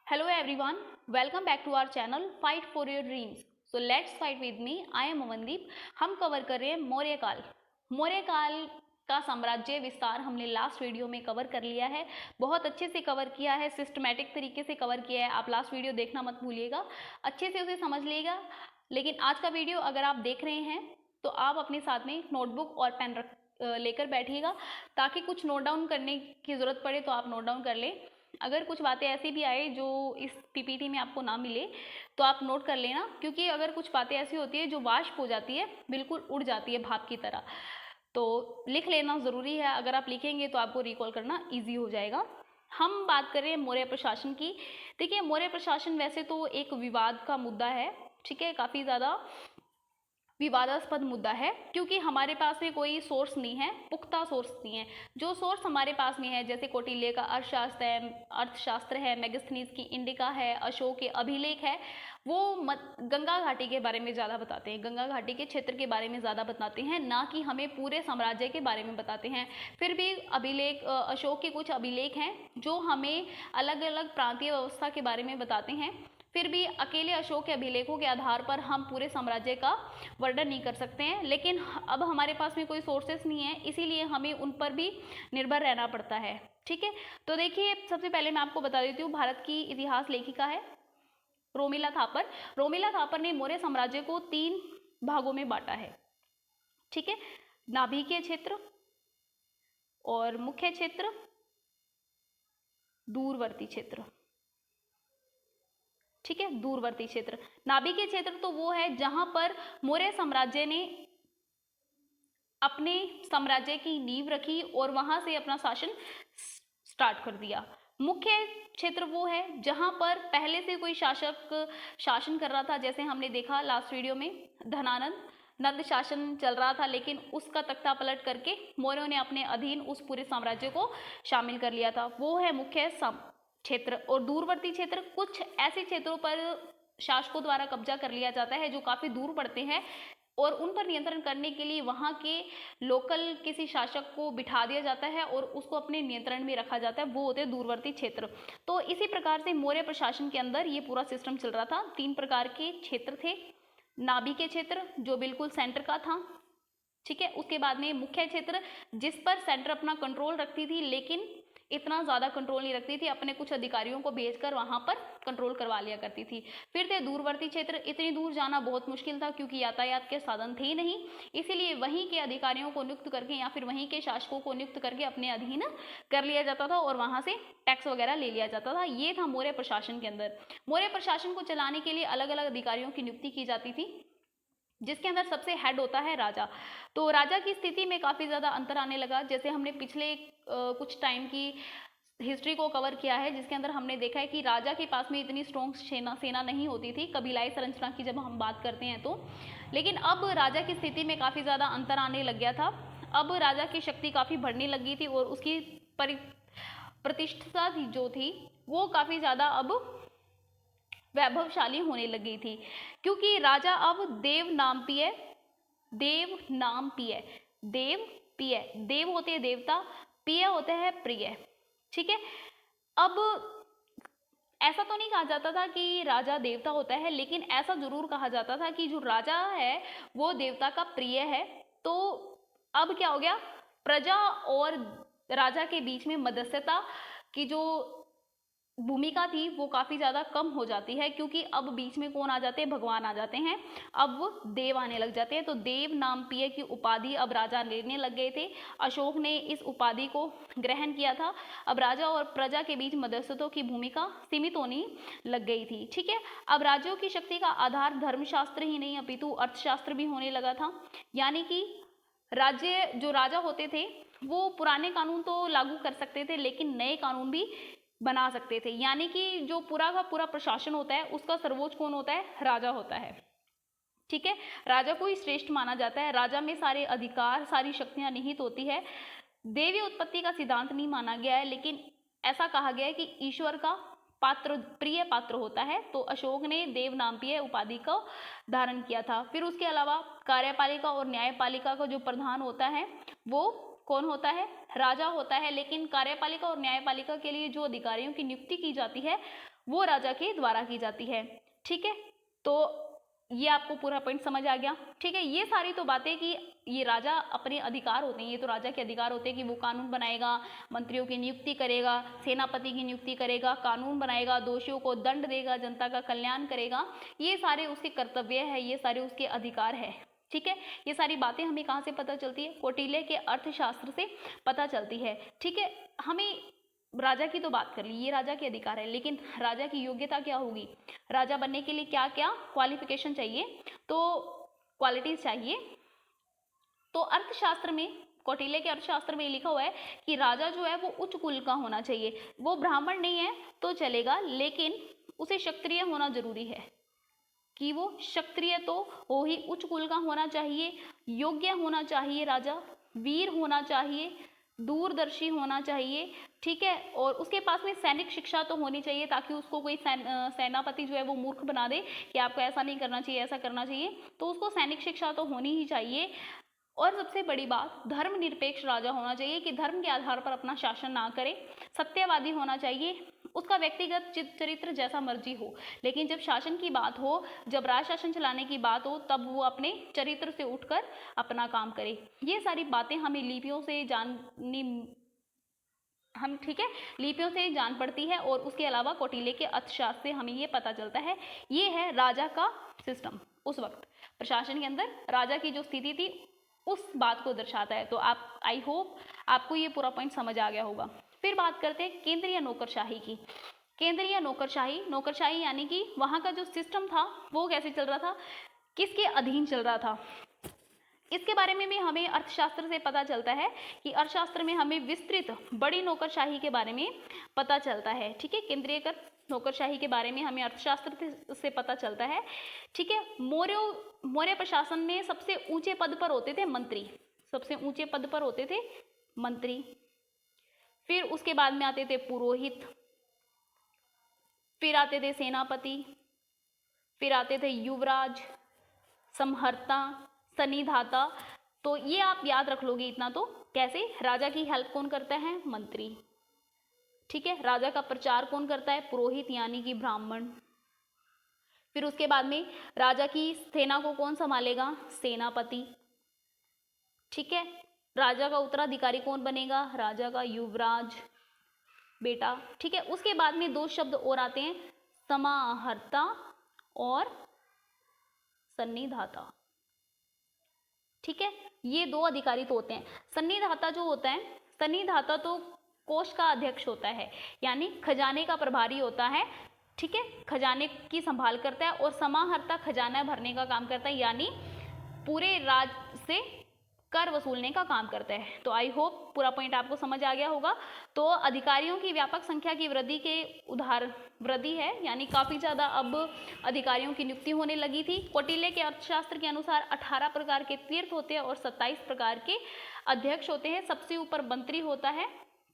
Hello everyone, welcome back to our channel Fight for your dreams. So let's fight with me. I am Amandeep. हम cover कर रहे हैं मौर्य काल. मौर्य काल का साम्राज्य विस्तार हमने लास्ट वीडियो में कवर कर लिया है. बहुत अच्छे से कवर किया है, सिस्टमैटिक तरीके से कवर किया है. आप लास्ट वीडियो देखना मत भूलिएगा, अच्छे से उसे समझ लीजिएगा. लेकिन आज का वीडियो अगर आप देख रहे हैं तो आप अपने साथ में नोटबुक और पेन लेकर बैठिएगा, ताकि कुछ नोट डाउन करने की ज़रूरत पड़े तो आप नोट डाउन कर लें. अगर कुछ बातें ऐसी भी आए जो इस पीपीटी में आपको ना मिले तो आप नोट कर लेना, क्योंकि अगर कुछ बातें ऐसी होती है जो वाष्प हो जाती है, बिल्कुल उड़ जाती है भाप की तरह, तो लिख लेना ज़रूरी है. अगर आप लिखेंगे तो आपको रिकॉल करना ईजी हो जाएगा. हम बात कर रहे हैं मौर्य प्रशासन की. देखिए, मौर्य प्रशासन वैसे तो एक विवाद का मुद्दा है, ठीक है, काफ़ी ज़्यादा विवादास्पद मुद्दा है, क्योंकि हमारे पास में कोई सोर्स नहीं है, पुख्ता सोर्स नहीं है. जो सोर्स हमारे पास में है, जैसे कौटिल्य का अर्थशास्त्र है, मेगास्थनीज की इंडिका है, अशोक के अभिलेख है, वो गंगा घाटी के बारे में ज़्यादा बताते हैं, गंगा घाटी के क्षेत्र के बारे में ज़्यादा बताते हैं, ना कि हमें पूरे साम्राज्य के बारे में बताते हैं. फिर भी अभिलेख, अशोक के कुछ अभिलेख हैं जो हमें अलग अलग प्रांतीय व्यवस्था के बारे में बताते हैं. फिर भी अकेले अशोक के अभिलेखों के आधार पर हम पूरे साम्राज्य का वर्णन नहीं कर सकते हैं. लेकिन अब हमारे पास में कोई सोर्सेस नहीं है, इसीलिए हमें उन पर भी निर्भर रहना पड़ता है. ठीक है, तो देखिए, सबसे पहले मैं आपको बता देती हूँ, भारत की इतिहास लेखिका है रोमिला थापर. रोमिला थापर ने मौर्य साम्राज्य को 3 भागों में बांटा है. ठीक है, नाभिकीय क्षेत्र और मुख्य क्षेत्र, दूरवर्ती क्षेत्र. ठीक है, दूरवर्ती क्षेत्र. नाभिकीय क्षेत्र तो वो है जहां पर मौर्य साम्राज्य ने अपने साम्राज्य की नींव रखी और वहां से अपना शासन स्टार्ट कर दिया. मुख्य क्षेत्र वो है जहां पर पहले से कोई शासक शासन कर रहा था, जैसे हमने देखा लास्ट वीडियो में नंद शासन चल रहा था, लेकिन उसका तख्ता पलट करके मौर्यों ने अपने अधीन उस पूरे साम्राज्य को शामिल कर लिया था. वो है मुख्य क्षेत्र. और दूरवर्ती क्षेत्र, कुछ ऐसे क्षेत्रों पर शासकों द्वारा कब्जा कर लिया जाता है जो काफ़ी दूर पड़ते हैं, और उन पर नियंत्रण करने के लिए वहाँ के लोकल किसी शासक को बिठा दिया जाता है और उसको अपने नियंत्रण में रखा जाता है. वो होते हैं दूरवर्ती क्षेत्र. तो इसी प्रकार से मौर्य प्रशासन के अंदर ये पूरा सिस्टम चल रहा था. 3 प्रकार के क्षेत्र थे. नाभिकीय क्षेत्र जो बिल्कुल सेंटर का था, ठीक है. उसके बाद में मुख्य क्षेत्र, जिस पर सेंटर अपना कंट्रोल रखती थी, लेकिन इतना ज़्यादा कंट्रोल नहीं रखती थी, अपने कुछ अधिकारियों को भेजकर वहाँ पर कंट्रोल करवा लिया करती थी. फिर थे दूरवर्ती क्षेत्र. इतनी दूर जाना बहुत मुश्किल था, क्योंकि यातायात के साधन थे ही नहीं, इसीलिए वहीं के अधिकारियों को नियुक्त करके या फिर वहीं के शासकों को नियुक्त करके अपने अधीन कर लिया जाता था और वहाँ से टैक्स वगैरह ले लिया जाता था. ये था मौर्य प्रशासन के अंदर. मौर्य प्रशासन को चलाने के लिए अलग अलग अधिकारियों की नियुक्ति की जाती थी, जिसके अंदर सबसे हेड होता है राजा. तो राजा की स्थिति में काफ़ी ज़्यादा अंतर आने लगा. जैसे हमने पिछले कुछ टाइम की हिस्ट्री को कवर किया है, जिसके अंदर हमने देखा है कि राजा के पास में इतनी स्ट्रॉन्ग सेना नहीं होती थी, कबीलाई संरचना की जब हम बात करते हैं तो. लेकिन अब राजा की स्थिति में काफ़ी ज़्यादा अंतर आने लग गया था. अब राजा की शक्ति काफ़ी बढ़ने लगी थी और उसकी प्रतिष्ठा जो थी वो काफ़ी ज़्यादा अब वैभवशाली होने लगी थी, क्योंकि राजा अब देव नाम पिए. देव होते हैं देवता, पिय होते हैं प्रिय. ठीक है, अब ऐसा तो नहीं कहा जाता था कि राजा देवता होता है, लेकिन ऐसा जरूर कहा जाता था कि जो राजा है वो देवता का प्रिय है. तो अब क्या हो गया, प्रजा और राजा के बीच में मध्यस्थता की जो भूमिका थी वो काफ़ी ज़्यादा कम हो जाती है, क्योंकि अब बीच में कौन आ जाते हैं, भगवान आ जाते हैं. अब वो देव आने लग जाते हैं. तो देव नाम पिय की उपाधि अब राजा लेने लग गए थे. अशोक ने इस उपाधि को ग्रहण किया था. अब राजा और प्रजा के बीच मध्यस्थों की भूमिका सीमित होने लग गई थी. ठीक है, अब राज्यों की शक्ति का आधार धर्मशास्त्र ही नहीं अपितु अर्थशास्त्र भी होने लगा था. यानी कि राज्य जो राजा होते थे वो पुराने कानून तो लागू कर सकते थे, लेकिन नए कानून भी बना सकते थे. यानी कि जो पूरा का पूरा प्रशासन होता है उसका सर्वोच्च कौन होता है, राजा होता है. ठीक है, राजा को ही श्रेष्ठ माना जाता है. राजा में सारे अधिकार, सारी शक्तियां निहित होती है. देवी उत्पत्ति का सिद्धांत नहीं माना गया है, लेकिन ऐसा कहा गया है कि ईश्वर का प्रिय पात्र होता है. तो अशोक ने देव नाम पिय उपाधि को धारण किया था. फिर उसके अलावा कार्यपालिका और न्यायपालिका का जो प्रधान होता है वो कौन होता है, राजा होता है. लेकिन कार्यपालिका और न्यायपालिका के लिए जो अधिकारियों की नियुक्ति की जाती है वो राजा के द्वारा की जाती है। ठीक है, तो ये आपको पूरा पॉइंट समझ आ गया। ठीक है, ये सारी तो बातें कि ये राजा अपने अधिकार होते हैं, ये तो राजा के अधिकार होते हैं कि वो कानून बनाएगा, मंत्रियों की नियुक्ति करेगा, सेनापति की नियुक्ति करेगा, कानून बनाएगा, दोषियों को दंड देगा, जनता का कल्याण करेगा। ये सारे उसके कर्तव्य है, ये सारे उसके अधिकार है। ठीक है, ये सारी बातें हमें कहाँ से पता चलती है? कौटिल्य के अर्थशास्त्र से पता चलती है। ठीक है, हमें राजा की तो बात कर ली, ये राजा के अधिकार है, लेकिन राजा की योग्यता क्या होगी? राजा बनने के लिए क्या क्या क्वालिफिकेशन चाहिए, तो क्वालिटीज चाहिए। तो अर्थशास्त्र में, कौटिल्य के अर्थशास्त्र में लिखा हुआ है कि राजा जो है वो उच्च कुल का होना चाहिए। वो ब्राह्मण नहीं है तो चलेगा, लेकिन उसे क्षत्रिय होना जरूरी है, कि वो क्षत्रिय तो हो ही, उच्च कुल का होना चाहिए, योग्य होना चाहिए राजा, वीर होना चाहिए, दूरदर्शी होना चाहिए। ठीक है, और उसके पास में सैनिक शिक्षा तो होनी चाहिए, ताकि उसको कोई सेनापति जो है वो मूर्ख बना दे कि आपको ऐसा नहीं करना चाहिए, ऐसा करना चाहिए, तो उसको सैनिक शिक्षा तो होनी ही चाहिए। और सबसे बड़ी बात, धर्मनिरपेक्ष राजा होना चाहिए, कि धर्म के आधार पर अपना शासन ना करे, सत्यवादी होना चाहिए, उसका व्यक्तिगत चरित्र जैसा मर्जी हो, लेकिन जब शासन की बात हो, जब राज शासन चलाने की बात हो, तब वो अपने चरित्र से उठकर अपना काम करे। ये सारी बातें हमें लिपियों से ठीक है, लिपियों से जान पड़ती है, और उसके अलावा कौटिल्य के अर्थशास्त्र से हमें ये पता चलता है। ये है राजा का सिस्टम, उस वक्त प्रशासन के अंदर राजा की जो स्थिति थी उस बात को दर्शाता है। तो आप, आई होप आपको ये पूरा पॉइंट समझ आ गया होगा। फिर बात करते हैं केंद्रीय नौकरशाही की। केंद्रीय नौकरशाही, नौकरशाही यानी कि वहाँ का जो सिस्टम था वो कैसे चल रहा था, किसके अधीन चल रहा था, इसके बारे में भी हमें अर्थशास्त्र से पता चलता है कि अर्थशास्त्र में हमें विस्तृत बड़ी नौकरशाही के बारे में पता चलता है। ठीक है, केंद्रीयकृत नौकरशाही के बारे में हमें अर्थशास्त्र से पता चलता है। ठीक है, मौर्य प्रशासन में सबसे ऊंचे पद पर होते थे मंत्री, सबसे ऊंचे पद पर होते थे मंत्री। फिर उसके बाद में आते थे पुरोहित, फिर आते थे सेनापति, फिर आते थे युवराज, समहर्ता, सन्निधाता। तो ये आप याद रख लोगे इतना तो। कैसे? राजा की हेल्प कौन करता है? मंत्री। ठीक है, राजा का प्रचार कौन करता है? पुरोहित यानी कि ब्राह्मण। फिर उसके बाद में राजा की सेना को कौन संभालेगा? सेनापति। ठीक है, राजा का उत्तराधिकारी कौन बनेगा? राजा का युवराज बेटा। ठीक है, उसके बाद में दो शब्द और आते हैं, समाहर्ता और सन्निधाता। ठीक है, ये दो अधिकारी तो होते हैं। सन्निधाता जो होता है, सन्निधाता तो कोष का अध्यक्ष होता है, यानी खजाने का प्रभारी होता है। ठीक है, खजाने की संभाल करता है। और समाहर्ता खजाना भरने का काम करता है, यानी पूरे राज्य से कर वसूलने का काम करता है। तो आई होप पूरा पॉइंट आपको समझ आ गया होगा। तो अधिकारियों की व्यापक संख्या की वृद्धि है, यानी काफी ज्यादा अब अधिकारियों की नियुक्ति होने लगी थी। कौटिल्य के अर्थशास्त्र के अनुसार 18 प्रकार के तीर्थ होते हैं और 27 प्रकार के अध्यक्ष होते हैं। सबसे ऊपर मंत्री होता है,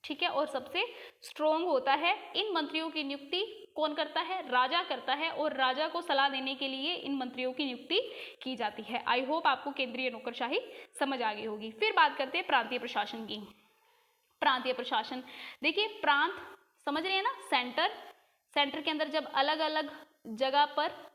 ठीक है, और सबसे स्ट्रोंग होता है। इन मंत्रियों की नियुक्ति कौन करता है? राजा करता है, और राजा को सलाह देने के लिए इन मंत्रियों की नियुक्ति की जाती है। आई होप आपको केंद्रीय नौकरशाही समझ आ गई होगी। फिर बात करते हैं प्रांतीय प्रशासन की। प्रांतीय प्रशासन, देखिए प्रांत समझ रहे हैं ना, सेंटर के अंदर जब अलग अलग जगह पर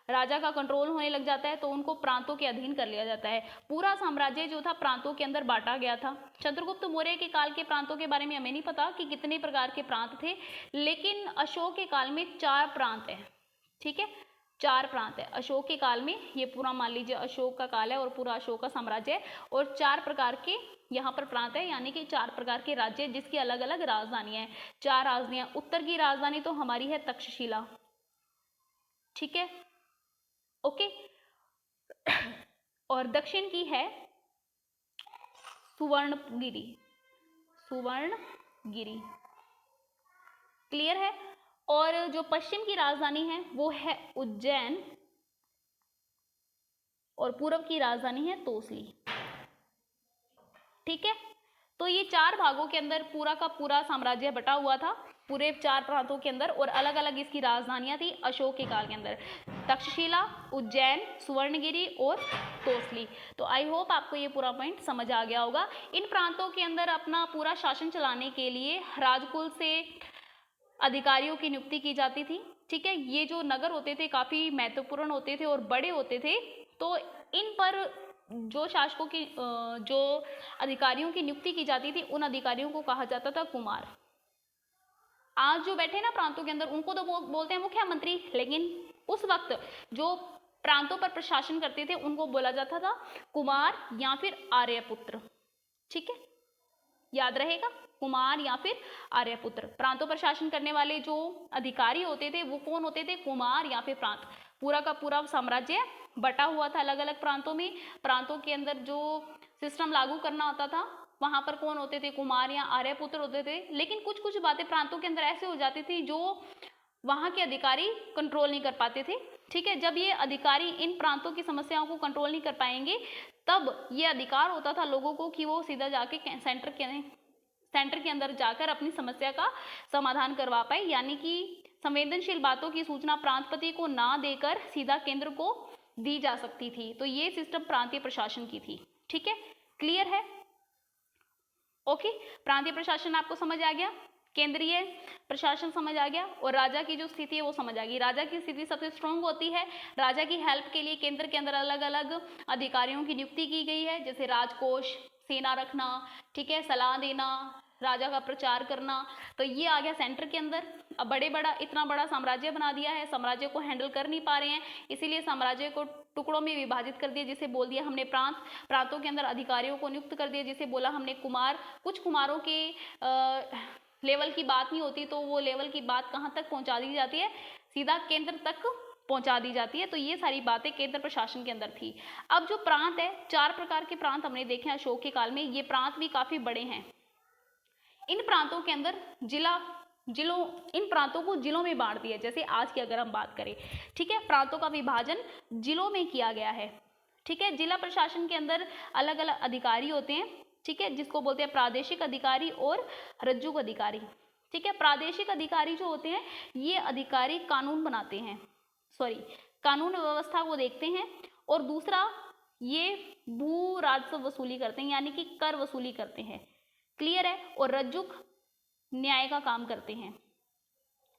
राजा का कंट्रोल होने लग जाता है तो उनको प्रांतों के अधीन कर लिया जाता है। पूरा साम्राज्य जो था प्रांतों के अंदर बांटा गया था। चंद्रगुप्त मौर्य के काल के प्रांतों के बारे में हमें नहीं पता कि कितने प्रकार के प्रांत थे, लेकिन अशोक के काल में 4 प्रांत है। ठीक है, 4 प्रांत है अशोक के काल में। ये पूरा मान लीजिए अशोक का काल है और पूरा अशोक का साम्राज्य है, और 4 प्रकार के यहाँ पर प्रांत है, यानी कि 4 प्रकार के राज्य जिसकी अलग अलग राजधानियां हैं। 4 राजधानियां, उत्तर की राजधानी तो हमारी है तक्षशिला। ठीक है, ओके, और दक्षिण की है सुवर्णगिरी। क्लियर है। और जो पश्चिम की राजधानी है वो है उज्जैन, और पूर्व की राजधानी है तोसली। ठीक है, तो ये 4 भागों के अंदर पूरा का पूरा साम्राज्य बटा हुआ था, पूरे 4 प्रांतों के अंदर, और अलग अलग इसकी राजधानियां थी अशोक के काल के अंदर, तक्षशिला, उज्जैन, सुवर्णगिरी और तोसली। तो आई होप आपको ये पूरा पॉइंट समझ आ गया होगा। इन प्रांतों के अंदर अपना पूरा शासन चलाने के लिए राजकुल से अधिकारियों की नियुक्ति की जाती थी। ठीक है, ये जो नगर होते थे काफ़ी महत्वपूर्ण होते थे और बड़े होते थे, तो इन पर जो शासकों की जो अधिकारियों की नियुक्ति की जाती थी, उन अधिकारियों को कहा जाता था कुमार। आज जो बैठे ना प्रांतों के अंदर, उनको तो बोलते हैं मुख्यमंत्री, लेकिन उस वक्त जो प्रांतों पर प्रशासन करते थे उनको बोला जाता था कुमार या फिर आर्यपुत्र। ठीक है, याद रहेगा, कुमार या फिर आर्यपुत्र। प्रांतों पर शासन करने वाले जो अधिकारी होते थे वो कौन होते थे? कुमार या फिर प्रांत। पूरा का पूरा साम्राज्य बटा हुआ था अलग अलग प्रांतों में। प्रांतों के अंदर जो सिस्टम लागू करना होता था वहां पर कौन होते थे? कुमार या आर्यपुत्र होते थे। लेकिन कुछ कुछ बातें प्रांतों के अंदर ऐसे हो जाती थी जो वहां के अधिकारी कंट्रोल नहीं कर पाते थे। ठीक है, जब ये अधिकारी इन प्रांतों की समस्याओं को कंट्रोल नहीं कर पाएंगे, तब ये अधिकार होता था लोगों को कि वो सीधा जाके सेंटर के अंदर जाकर अपनी समस्या का समाधान करवा पाए, यानी कि संवेदनशील बातों की सूचना प्रांतपति को ना देकर सीधा केंद्र को दी जा सकती थी। तो ये सिस्टम प्रांतीय प्रशासन की थी। ठीक है, क्लियर है? ओके, प्रांतीय प्रशासन आपको समझ आ गया, केंद्रीय प्रशासन समझ आ गया, और राजा की जो स्थिति है वो समझ आ गई। राजा की स्थिति सबसे स्ट्रांग होती है। राजा की हेल्प के लिए केंद्र के अंदर अलग अलग अधिकारियों की नियुक्ति की गई है, जैसे राजकोष, सेना रखना, ठीक है, सलाह देना, राजा का प्रचार करना। तो ये आ गया सेंटर के अंदर। अब इतना बड़ा साम्राज्य बना दिया है, साम्राज्य को हैंडल कर नहीं पा रहे हैं, इसीलिए साम्राज्य को टुकड़ों में विभाजित कर दिया, जिसे बोल दिया हमने प्रांतों के अंदर अधिकारियों को नियुक्त कर दिया, जिसे बोला हमने कुमार। कुछ कुमारों के लेवल की बात नहीं होती, तो वो लेवल की बात कहाँ तक पहुंचा दी जाती है? सीधा केंद्र तक पहुंचा दी जाती है। तो ये सारी बातें केंद्र प्रशासन के अंदर थी। अब जो प्रांत है, 4 प्रकार के प्रांत हमने देखे अशोक के काल में। ये प्रांत भी काफी बड़े हैं। इन प्रांतों के अंदर इन प्रांतों को जिलों में बांट दिया, जैसे आज की अगर हम बात करें। ठीक है, प्रांतों का विभाजन जिलों में किया गया है। ठीक है, जिला प्रशासन के अंदर अलग अलग अधिकारी होते हैं। ठीक है, जिसको बोलते हैं प्रादेशिक अधिकारी और रज्जुक अधिकारी। ठीक है, प्रादेशिक अधिकारी जो होते हैं ये अधिकारी कानून बनाते हैं, कानून व्यवस्था को देखते हैं, और दूसरा ये भू राजस्व वसूली करते हैं, यानी कि कर वसूली करते हैं। क्लियर है? और रज्जुक न्याय का काम करते हैं।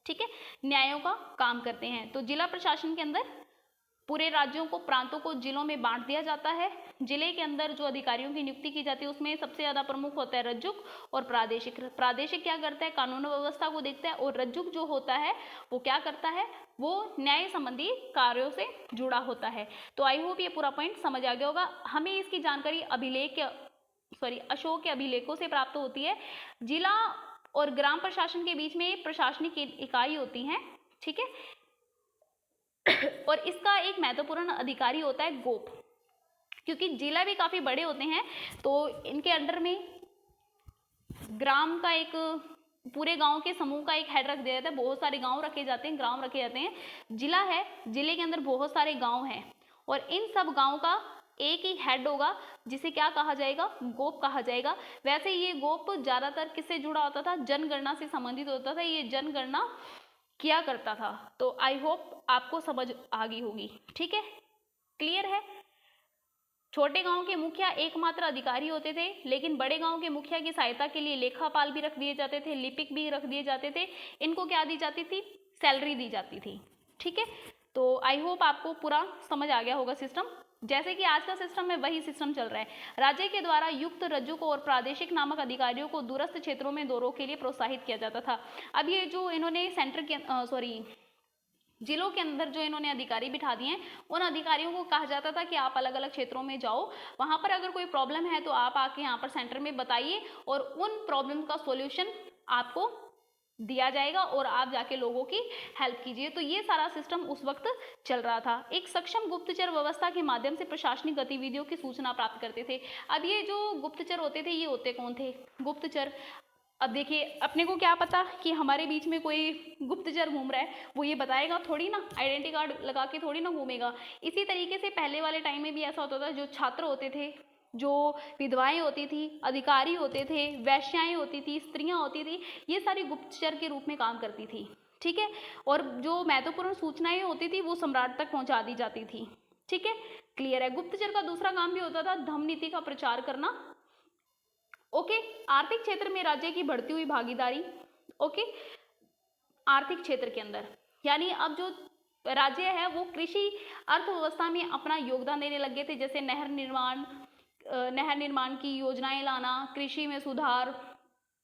ठीक है, न्यायों का काम करते हैं। तो जिला प्रशासन के अंदर पूरे राज्यों को, प्रांतों को जिलों में बांट दिया जाता है। जिले के अंदर जो अधिकारियों की नियुक्ति की जाती है उसमें सबसे ज्यादा प्रमुख होता है रज्जुक और प्रादेशिक। प्रादेशिक क्या करता है? कानून व्यवस्था को देखता है, और रज्जुक जो होता है वो क्या करता है? वो न्याय संबंधी कार्यों से जुड़ा होता है। तो आई होप ये पूरा पॉइंट समझ आ गया होगा। हमें इसकी जानकारी अशोक के अभिलेखों से प्राप्त होती है। जिला और ग्राम प्रशासन के बीच में प्रशासनिक इकाई होती है। ठीक है, और इसका एक महत्वपूर्ण अधिकारी होता है गोप। क्योंकि जिला भी काफी बड़े होते हैं, तो इनके अंडर में ग्राम का एक, पूरे गांव के समूह का एक हेड रख दिया जाता है। बहुत सारे गांव रखे जाते हैं, ग्राम रखे जाते हैं। जिला है, जिले के अंदर बहुत सारे गांव हैं, और इन सब गांव का एक ही हेड होगा, जिसे क्या कहा जाएगा? गोप कहा जाएगा। वैसे ये गोप ज्यादातर किससे जुड़ा होता था? जनगणना से संबंधित होता था। ये जनगणना किया करता था। तो आई होप आपको समझ आ गई होगी। ठीक है, क्लियर है? छोटे गांव के मुखिया एकमात्र अधिकारी होते थे, लेकिन बड़े गांव के मुखिया की सहायता के लिए लेखापाल भी रख दिए जाते थे, लिपिक भी रख दिए जाते थे। इनको क्या दी जाती थी? सैलरी दी जाती थी। ठीक है, तो आई होप आपको पूरा समझ आ गया होगा सिस्टम। जैसे कि आज का सिस्टम में वही सिस्टम चल रहा है। राज्य के द्वारा युक्त रज्जुक और प्रादेशिक नामक अधिकारियों को दूरस्थ क्षेत्रों में दौरों के लिए प्रोत्साहित किया जाता था। अब ये जो इन्होंने जिलों के अंदर जो इन्होंने अधिकारी बिठा दिए हैं, उन अधिकारियों को कहा जाता था कि आप अलग अलग क्षेत्रों में जाओ, वहां पर अगर कोई प्रॉब्लम है तो आप आके यहाँ पर सेंटर में बताइए, और उन प्रॉब्लम का सॉल्यूशन आपको दिया जाएगा, और आप जाके लोगों की हेल्प कीजिए। तो ये सारा सिस्टम उस वक्त चल रहा था। एक सक्षम गुप्तचर व्यवस्था के माध्यम से प्रशासनिक गतिविधियों की सूचना प्राप्त करते थे। अब ये जो गुप्तचर होते थे, ये होते कौन थे? गुप्तचर। अब देखिए, अपने को क्या पता कि हमारे बीच में कोई गुप्तचर घूम रहा है, वो ये बताएगा थोड़ी ना, आइडेंटिटी कार्ड लगा के थोड़ी ना घूमेगा। इसी तरीके से पहले वाले टाइम में भी ऐसा होता था। जो छात्र होते थे, जो विधवाएं होती थी, अधिकारी होते थे, वैश्याएं होती थी, स्त्रियां होती थी, ये सारी गुप्तचर के रूप में काम करती थी। ठीक है, और जो महत्वपूर्ण सूचनाएं होती थी वो सम्राट तक पहुंचा दी जाती थी। ठीक है, क्लियर है? गुप्तचर का दूसरा काम भी होता था धम्म नीति का प्रचार करना। ओके, आर्थिक क्षेत्र में राज्य की बढ़ती हुई भागीदारी। ओके, आर्थिक क्षेत्र के अंदर, यानी अब जो राज्य है वो कृषि अर्थव्यवस्था में अपना योगदान देने लग गए थे, जैसे नहर निर्माण की योजनाएं लाना, कृषि में सुधार,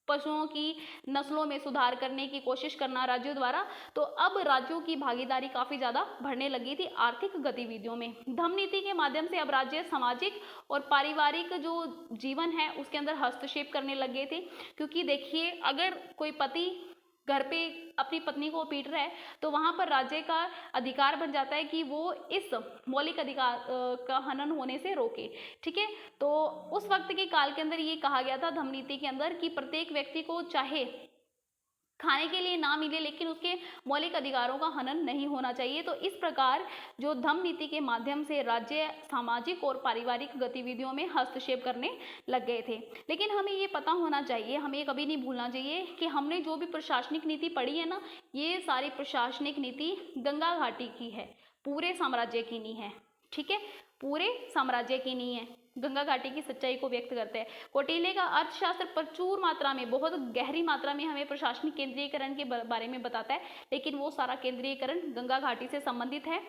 पशुओं की नस्लों में सुधार करने की कोशिश करना राज्यों द्वारा। तो अब राज्यों की भागीदारी काफ़ी ज़्यादा बढ़ने लगी थी आर्थिक गतिविधियों में। धम्म नीति के माध्यम से अब राज्य सामाजिक और पारिवारिक जो जीवन है उसके अंदर हस्तक्षेप करने लग गए थे, क्योंकि देखिए अगर कोई पति घर पे अपनी पत्नी को पीट रहा है तो वहाँ पर राज्य का अधिकार बन जाता है कि वो इस मौलिक अधिकार का हनन होने से रोके। ठीक है, तो उस वक्त के काल के अंदर ये कहा गया था धम्म नीति के अंदर कि प्रत्येक व्यक्ति को चाहे खाने के लिए ना मिले लेकिन उसके मौलिक अधिकारों का हनन नहीं होना चाहिए। तो इस प्रकार जो धम्म नीति के माध्यम से राज्य सामाजिक और पारिवारिक गतिविधियों में हस्तक्षेप करने लग गए थे। लेकिन हमें ये पता होना चाहिए, हमें ये कभी नहीं भूलना चाहिए कि हमने जो भी प्रशासनिक नीति पढ़ी है ना, ये सारी प्रशासनिक नीति गंगा घाटी की है, पूरे साम्राज्य की नहीं है। ठीक है, पूरे साम्राज्य की नहीं है, गंगा घाटी की सच्चाई को व्यक्त करते हैं। कौटिल्य का अर्थशास्त्र प्रचुर मात्रा में, बहुत गहरी मात्रा में हमें प्रशासनिक केंद्रीयकरण के बारे में बताता है, लेकिन वो सारा केंद्रीयकरण गंगा घाटी से संबंधित है।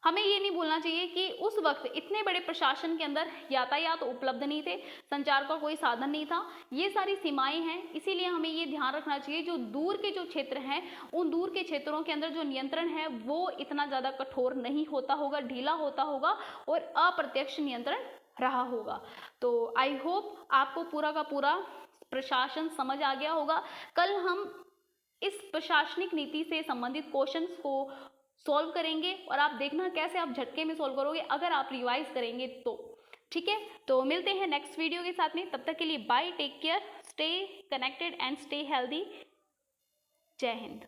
हमें ये नहीं भूलना चाहिए कि उस वक्त इतने बड़े प्रशासन के अंदर यातायात उपलब्ध नहीं थे, संचार का कोई साधन नहीं था, ये सारी सीमाएं हैं। इसीलिए हमें ये ध्यान रखना चाहिए जो दूर के जो क्षेत्र हैं उन दूर के क्षेत्रों के अंदर जो नियंत्रण है वो इतना ज़्यादा कठोर नहीं होता होगा, ढीला होता होगा और अप्रत्यक्ष नियंत्रण रहा होगा। तो आई होप आपको पूरा का पूरा प्रशासन समझ आ गया होगा। कल हम इस प्रशासनिक नीति से संबंधित क्वेश्चंस को सॉल्व करेंगे और आप देखना कैसे आप झटके में सॉल्व करोगे अगर आप रिवाइज करेंगे तो। ठीक है, तो मिलते हैं नेक्स्ट वीडियो के साथ में, तब तक के लिए bye, take care, stay connected and stay healthy. जय हिंद।